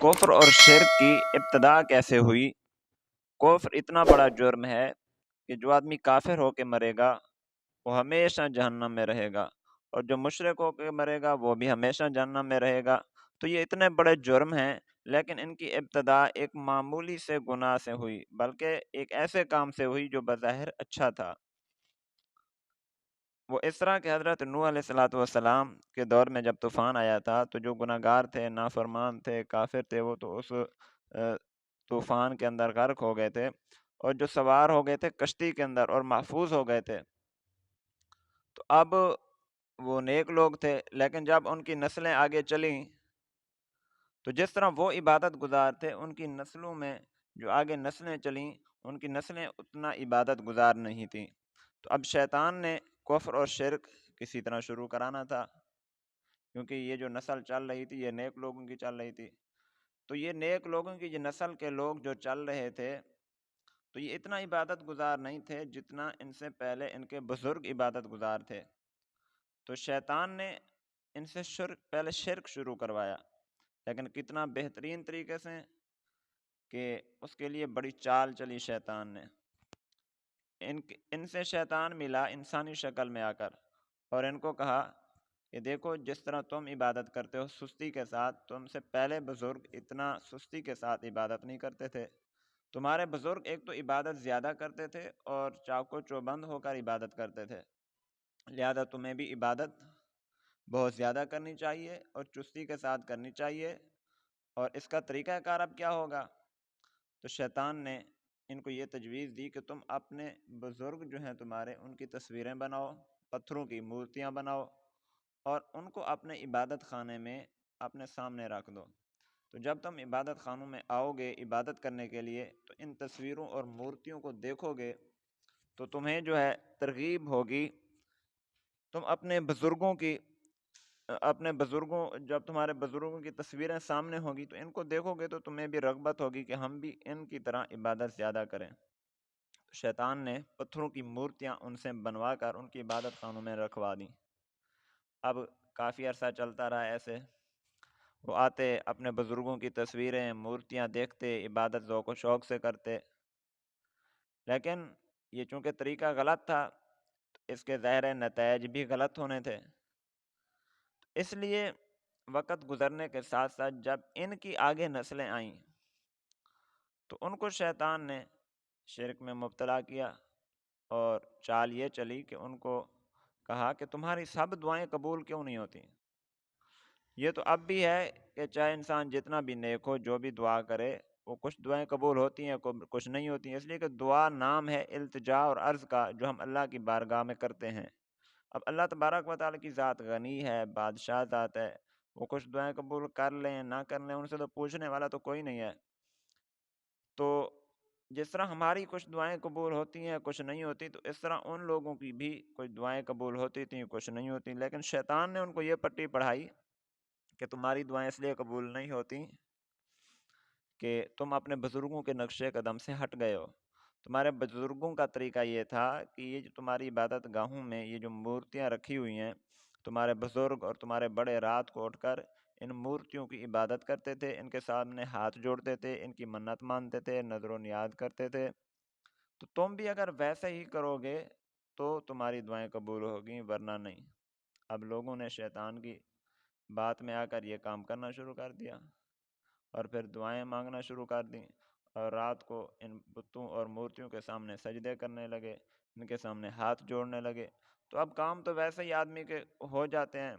کفر اور شرک کی ابتدا کیسے ہوئی؟ کفر اتنا بڑا جرم ہے کہ جو آدمی کافر ہو کے مرے گا وہ ہمیشہ جہنم میں رہے گا، اور جو مشرک ہو کے مرے گا وہ بھی ہمیشہ جہنم میں رہے گا۔ تو یہ اتنے بڑے جرم ہیں، لیکن ان کی ابتدا ایک معمولی سے گناہ سے ہوئی، بلکہ ایک ایسے کام سے ہوئی جو بظاہر اچھا تھا۔ وہ اس طرح کہ حضرت نوح علیہ الصلوۃ والسلام کے دور میں جب طوفان آیا تھا تو جو گناہ گار تھے، نافرمان تھے، کافر تھے، وہ تو اس طوفان کے اندر غرق ہو گئے تھے، اور جو سوار ہو گئے تھے کشتی کے اندر اور محفوظ ہو گئے تھے۔ تو اب وہ نیک لوگ تھے، لیکن جب ان کی نسلیں آگے چلیں تو جس طرح وہ عبادت گزار تھے، ان کی نسلوں میں جو آگے نسلیں چلیں ان کی نسلیں اتنا عبادت گزار نہیں تھیں۔ تو اب شیطان نے کفر اور شرک کسی طرح شروع کرانا تھا، کیونکہ یہ جو نسل چل رہی تھی یہ نیک لوگوں کی چل رہی تھی۔ تو یہ نیک لوگوں کی نسل کے لوگ جو چل رہے تھے تو یہ اتنا عبادت گزار نہیں تھے جتنا ان سے پہلے ان کے بزرگ عبادت گزار تھے۔ تو شیطان نے ان سے پہلے شرک شروع کروایا، لیکن کتنا بہترین طریقے سے کہ اس کے لیے بڑی چال چلی شیطان نے۔ ان سے شیطان ملا انسانی شکل میں آ کر، اور ان کو کہا کہ دیکھو جس طرح تم عبادت کرتے ہو سستی کے ساتھ، تم سے پہلے بزرگ اتنا سستی کے ساتھ عبادت نہیں کرتے تھے۔ تمہارے بزرگ ایک تو عبادت زیادہ کرتے تھے اور چاق و چوبند ہو کر عبادت کرتے تھے، لہذا تمہیں بھی عبادت بہت زیادہ کرنی چاہیے اور چستی کے ساتھ کرنی چاہیے۔ اور اس کا طریقہ کار اب کیا ہوگا؟ تو شیطان نے ان کو یہ تجویز دی کہ تم اپنے بزرگ جو ہیں تمہارے، ان کی تصویریں بناؤ، پتھروں کی مورتیاں بناؤ، اور ان کو اپنے عبادت خانے میں اپنے سامنے رکھ دو۔ تو جب تم عبادت خانوں میں آؤ گے عبادت کرنے کے لیے تو ان تصویروں اور مورتیوں کو دیکھو گے تو تمہیں جو ہے ترغیب ہوگی، تم جب تمہارے بزرگوں کی تصویریں سامنے ہوگی تو ان کو دیکھو گے تو تمہیں بھی رغبت ہوگی کہ ہم بھی ان کی طرح عبادت زیادہ کریں۔ شیطان نے پتھروں کی مورتیاں ان سے بنوا کر ان کی عبادت خانوں میں رکھوا دیں۔ اب کافی عرصہ چلتا رہا ایسے، وہ آتے اپنے بزرگوں کی تصویریں مورتیاں دیکھتے، عبادت ذوق و شوق سے کرتے، لیکن یہ چونکہ طریقہ غلط تھا تو اس کے ظاہر نتائج بھی غلط ہونے تھے۔ اس لیے وقت گزرنے کے ساتھ ساتھ جب ان کی آگے نسلیں آئیں تو ان کو شیطان نے شرک میں مبتلا کیا، اور چال یہ چلی کہ ان کو کہا کہ تمہاری سب دعائیں قبول کیوں نہیں ہوتی؟ یہ تو اب بھی ہے کہ چاہے انسان جتنا بھی نیک ہو، جو بھی دعا کرے، وہ کچھ دعائیں قبول ہوتی ہیں، کچھ نہیں ہوتی ہیں، اس لیے کہ دعا نام ہے التجا اور عرض کا جو ہم اللہ کی بارگاہ میں کرتے ہیں۔ اب اللہ تبارک و تعالیٰ کی ذات غنی ہے، بادشاہ ذات ہے، وہ کچھ دعائیں قبول کر لیں نہ کر لیں ان سے تو پوچھنے والا تو کوئی نہیں ہے۔ تو جس طرح ہماری کچھ دعائیں قبول ہوتی ہیں کچھ نہیں ہوتی، تو اس طرح ان لوگوں کی بھی کچھ دعائیں قبول ہوتی تھیں کچھ نہیں ہوتی، لیکن شیطان نے ان کو یہ پٹی پڑھائی کہ تمہاری دعائیں اس لیے قبول نہیں ہوتی کہ تم اپنے بزرگوں کے نقش قدم سے ہٹ گئے ہو۔ تمہارے بزرگوں کا طریقہ یہ تھا کہ یہ جو تمہاری عبادت گاہوں میں یہ جو مورتیاں رکھی ہوئی ہیں، تمہارے بزرگ اور تمہارے بڑے رات کو اٹھ کر ان مورتیوں کی عبادت کرتے تھے، ان کے سامنے ہاتھ جوڑتے تھے، ان کی منت مانتے تھے، نذر و نیاز کرتے تھے۔ تو تم بھی اگر ویسے ہی کرو گے تو تمہاری دعائیں قبول ہوگی، ورنہ نہیں۔ اب لوگوں نے شیطان کی بات میں آ کر یہ کام کرنا شروع کر دیا، اور پھر دعائیں مانگنا شروع کر دیں، اور رات کو ان بتوں اور مورتیوں کے سامنے سجدے کرنے لگے، ان کے سامنے ہاتھ جوڑنے لگے۔ تو اب کام تو ویسے ہی آدمی کے ہو جاتے ہیں،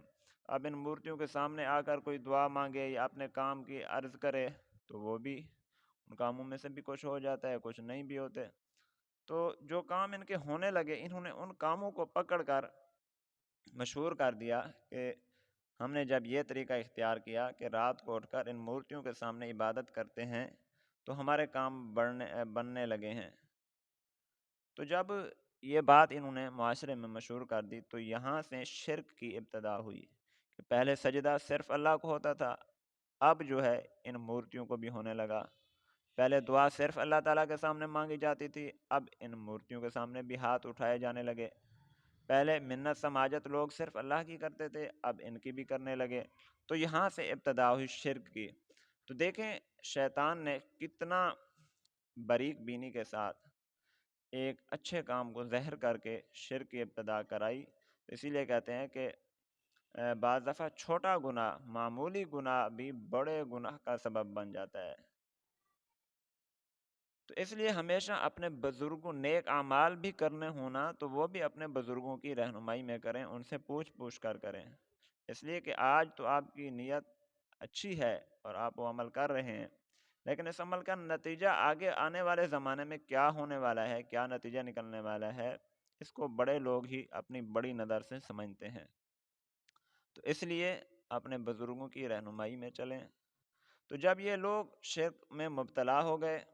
اب ان مورتیوں کے سامنے آ کر کوئی دعا مانگے یا اپنے کام کی عرض کرے تو وہ بھی ان کاموں میں سے بھی کچھ ہو جاتا ہے، کچھ نہیں بھی ہوتے۔ تو جو کام ان کے ہونے لگے، انہوں نے ان کاموں کو پکڑ کر مشہور کر دیا کہ ہم نے جب یہ طریقہ اختیار کیا کہ رات کو اٹھ کر ان مورتیوں کے سامنے عبادت کرتے ہیں تو ہمارے کام بننے لگے ہیں۔ تو جب یہ بات انہوں نے معاشرے میں مشہور کر دی تو یہاں سے شرک کی ابتدا ہوئی کہ پہلے سجدہ صرف اللہ کو ہوتا تھا، اب جو ہے ان مورتیوں کو بھی ہونے لگا۔ پہلے دعا صرف اللہ تعالیٰ کے سامنے مانگی جاتی تھی، اب ان مورتیوں کے سامنے بھی ہاتھ اٹھائے جانے لگے۔ پہلے منت سماجت لوگ صرف اللہ کی کرتے تھے، اب ان کی بھی کرنے لگے۔ تو یہاں سے ابتدا ہوئی شرک کی۔ تو دیکھیں شیطان نے کتنا باریک بینی کے ساتھ ایک اچھے کام کو زہر کر کے شرک کی ابتدا کرائی. اسی لیے کہتے ہیں کہ بعض دفعہ چھوٹا گناہ، معمولی گناہ بھی بڑے گناہ کا سبب بن جاتا ہے. تو اس لیے ہمیشہ اپنے بزرگوں، نیک اعمال بھی کرنے ہونا تو وہ بھی اپنے بزرگوں کی رہنمائی میں کریں، ان سے پوچھ کر کریں. اس لیے کہ آج تو آپ کی نیت اچھی ہے اور آپ وہ عمل کر رہے ہیں، لیکن اس عمل کا نتیجہ آگے آنے والے زمانے میں کیا ہونے والا ہے، کیا نتیجہ نکلنے والا ہے، اس کو بڑے لوگ ہی اپنی بڑی نظر سے سمجھتے ہیں. تو اس لیے اپنے بزرگوں کی رہنمائی میں چلیں. تو جب یہ لوگ شرک میں مبتلا ہو گئے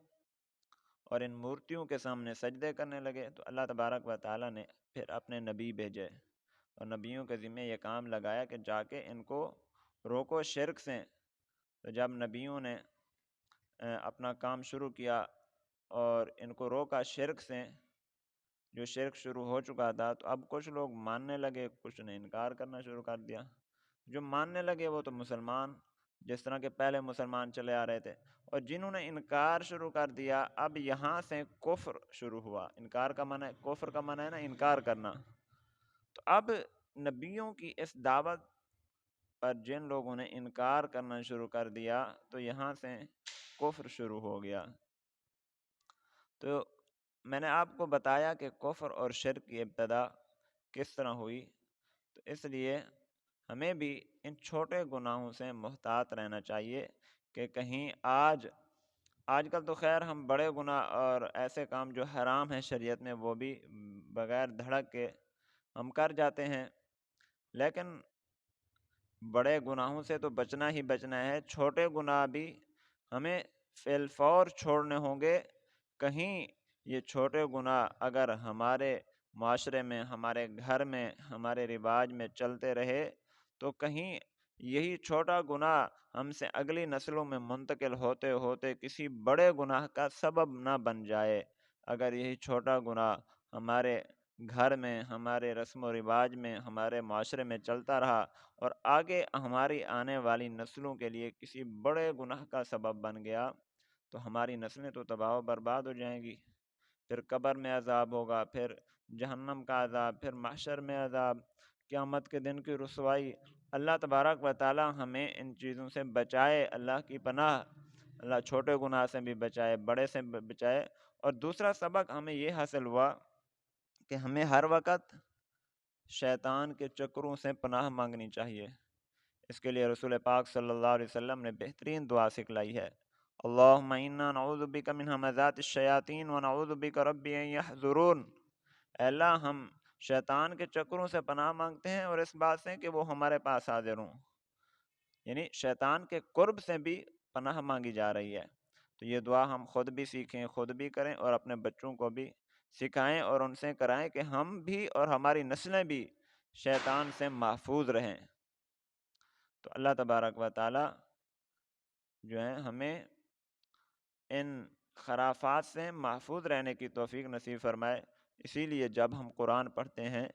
اور ان مورتیوں کے سامنے سجدے کرنے لگے، تو اللہ تبارک و تعالیٰ نے پھر اپنے نبی بھیجے اور نبیوں کے ذمہ یہ کام لگایا کہ جا کے ان کو روکو شرک سے. تو جب نبیوں نے اپنا کام شروع کیا اور ان کو روکا شرک سے، جو شرک شروع ہو چکا تھا، تو اب کچھ لوگ ماننے لگے، کچھ نے انکار کرنا شروع کر دیا. جو ماننے لگے وہ تو مسلمان، جس طرح کے پہلے مسلمان چلے آ رہے تھے، اور جنہوں نے انکار شروع کر دیا، اب یہاں سے کفر شروع ہوا. انکار کا معنی، کفر کا معنی ہے نا انکار کرنا. تو اب نبیوں کی اس دعوت پر جن لوگوں نے انکار کرنا شروع کر دیا، تو یہاں سے کفر شروع ہو گیا. تو میں نے آپ کو بتایا کہ کفر اور شرک کی ابتدا کس طرح ہوئی. تو اس لیے ہمیں بھی ان چھوٹے گناہوں سے محتاط رہنا چاہیے کہ کہیں آج کل تو خیر ہم بڑے گناہ اور ایسے کام جو حرام ہیں شریعت میں وہ بھی بغیر دھڑک کے ہم کر جاتے ہیں، لیکن بڑے گناہوں سے تو بچنا ہی بچنا ہے. چھوٹے گناہ بھی ہمیں فی الفور چھوڑنے ہوں گے. کہیں یہ چھوٹے گناہ اگر ہمارے معاشرے میں، ہمارے گھر میں، ہمارے رواج میں چلتے رہے تو کہیں یہی چھوٹا گناہ ہم سے اگلی نسلوں میں منتقل ہوتے ہوتے کسی بڑے گناہ کا سبب نہ بن جائے. اگر یہی چھوٹا گناہ ہمارے گھر میں، ہمارے رسم و رواج میں، ہمارے معاشرے میں چلتا رہا اور آگے ہماری آنے والی نسلوں کے لیے کسی بڑے گناہ کا سبب بن گیا، تو ہماری نسلیں تو تباہ و برباد ہو جائیں گی. پھر قبر میں عذاب ہوگا، پھر جہنم کا عذاب، پھر محشر میں عذاب، قیامت کے دن کی رسوائی. اللہ تبارک و تعالی ہمیں ان چیزوں سے بچائے، اللہ کی پناہ. اللہ چھوٹے گناہ سے بھی بچائے، بڑے سے بچائے. اور دوسرا سبق ہمیں یہ حاصل ہوا کہ ہمیں ہر وقت شیطان کے چکروں سے پناہ مانگنی چاہیے. اس کے لیے رسول پاک صلی اللہ علیہ وسلم نے بہترین دعا سکھلائی ہے: اللہم انا نعوذ بک من ہمزات الشیاطین ونعوذ بک ربی ان یحضرون. اے اللہ، ہم شیطان کے چکروں سے پناہ مانگتے ہیں اور اس بات سے کہ وہ ہمارے پاس حاضر ہوں. یعنی شیطان کے قرب سے بھی پناہ مانگی جا رہی ہے. تو یہ دعا ہم خود بھی سیکھیں، خود بھی کریں اور اپنے بچوں کو بھی سکھائیں اور ان سے کرائیں کہ ہم بھی اور ہماری نسلیں بھی شیطان سے محفوظ رہیں. تو اللہ تبارک و تعالی جو ہے ہمیں ان خرافات سے محفوظ رہنے کی توفیق نصیب فرمائے. اسی لیے جب ہم قرآن پڑھتے ہیں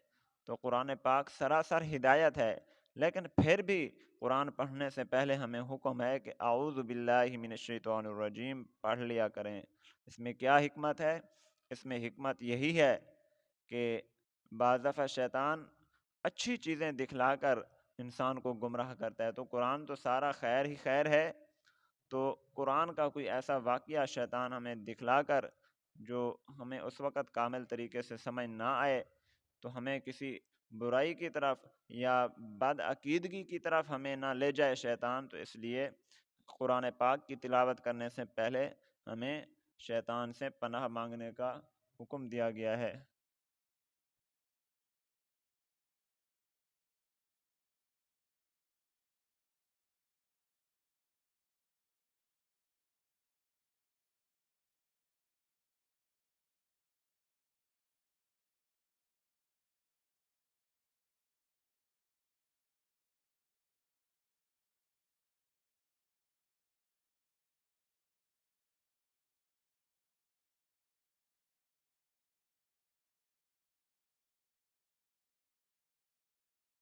تو قرآن پاک سراسر ہدایت ہے، لیکن پھر بھی قرآن پڑھنے سے پہلے ہمیں حکم ہے کہ اعوذ باللہ من الشیطان الرجیم پڑھ لیا کریں. اس میں کیا حکمت ہے؟ اس میں حکمت یہی ہے کہ بعض دفعہ شیطان اچھی چیزیں دکھلا کر انسان کو گمراہ کرتا ہے. تو قرآن تو سارا خیر ہی خیر ہے، تو قرآن کا کوئی ایسا واقعہ شیطان ہمیں دکھلا کر جو ہمیں اس وقت کامل طریقے سے سمجھ نہ آئے، تو ہمیں کسی برائی کی طرف یا بد عقیدگی کی طرف ہمیں نہ لے جائے شیطان. تو اس لیے قرآن پاک کی تلاوت کرنے سے پہلے ہمیں شیطان سے پناہ مانگنے کا حکم دیا گیا ہے.